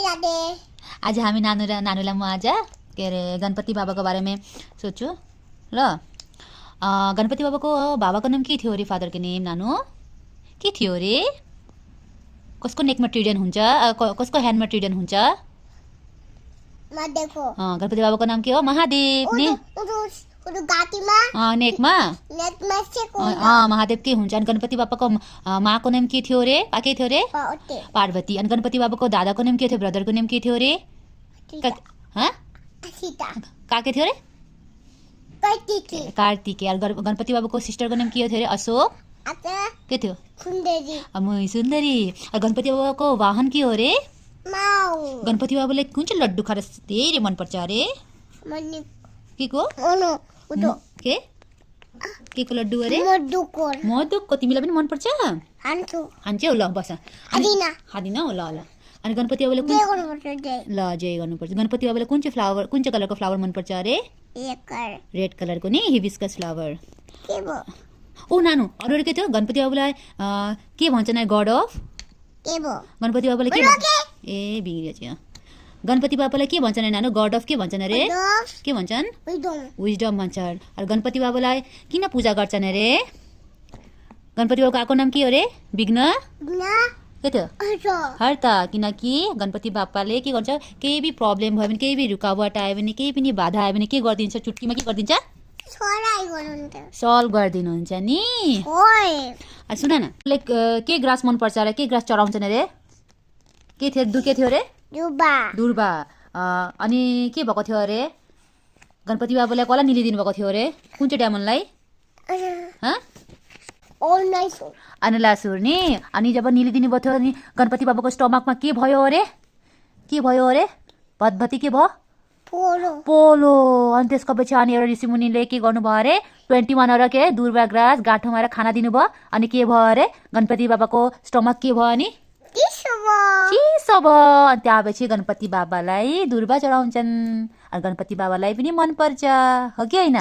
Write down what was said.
आज हामी नानुलाई म आज के अरे गणपति बाबाको बारेमा सोध्छु ल। गणपति बाबाको नाम के थियो अरे? फादरको नेम नानु के थियो अरे? कसको नेकमा ट्रिडेन्ट हुन्छ? कसको ह्यान्डमा ट्रिडेन्ट हुन्छ? गणपति बाबाको नाम के हो? महादेव ने नेकमा महादेव के हुन्छ। अनि गणपति बाबाको माको नाम के थियो अरे? के थियो अरे? पार्वती। अनि गणपति बाबाको दादाको नाम के थियो? ब्रदरको नाम के थियो अरे? का के थियो अरे? कार्तिके। गणपति बाबाको सिस्टरको नाम के थियो अरे? अशोक के थियो? सुन्दरी। गणपति बाबाको वाहन के हो अरे? गणपति बाबाले कुन चाहिँ लड्डु खाएर धेरै मनपर्छ अरे? के को के को लड्डु अरे? मधुको। तिमीलाई पनि मनपर्छ? हान्छौ ल बस। खादिन ल ल। अनि गणपति बाबाले ल जय गर्नुपर्छ। गणपति बाबाले कुन चाहिँ कलरको फ्लावर मनपर्छ अरे? रेड कलरको नि हिबिस्कस फ्लावर। ओ नानु अरू के थियो? गणपति बाबालाई के भन्छन्? गड अफ गणपति बाबाले के ए बिग्रियो। गणपति बाबालाई के भन्छन् नानु? गड अफ के भन्छन् अरे? के भन्छन्? विजडम भन्छन्। अरू गणपति बाबालाई किन पूजा गर्छन् अरे? गणपति बाबाको आको नाम के हो अरे? विघ्न के थियो? हर्ता। किनकि गणपति बाबाले के गर्छ? केही भी प्रब्लम भयो भने, केही भी रुकावट आयो भने, केही पनि बाधा आयो भने के गरिदिन्छ? चुट्कीमा के गरिदिन्छ? सल्भ गरिदिनुहुन्छ नि। सुन न, के ग्रास मनपर्छ अरे? के ग्रास चढाउँछन् अरे? के थियो अरे? दुर्बा। अनि के भएको थियो अरे? गणपति बाबालाई कसलाई निलिदिनु भएको थियो अरे? कुन चाहिँ डायमन्डलाई? अनलासुर नि। अनि जब निलिदिनु भएको थियो अनि गणपति बाबाको स्टमकमा के भयो अरे? के भयो अरे? भतभती के भयो? पोलो। अनि त्यसको पछि अनि एउटा ऋषिमुनिले के गर्नुभयो अरे? 21 वटा के दुर्बा ग्रास गाँठोमा आएर खाना दिनुभयो। अनि के भयो अरे? गणपति बाबाको स्टमक के भयो? अनि चिसो भयो। अनि त्यसपछि गणपति बाबालाई दुर्बा चढाउँछन्। अनि गणपति बाबालाई पनि मनपर्छ, हो कि होइन?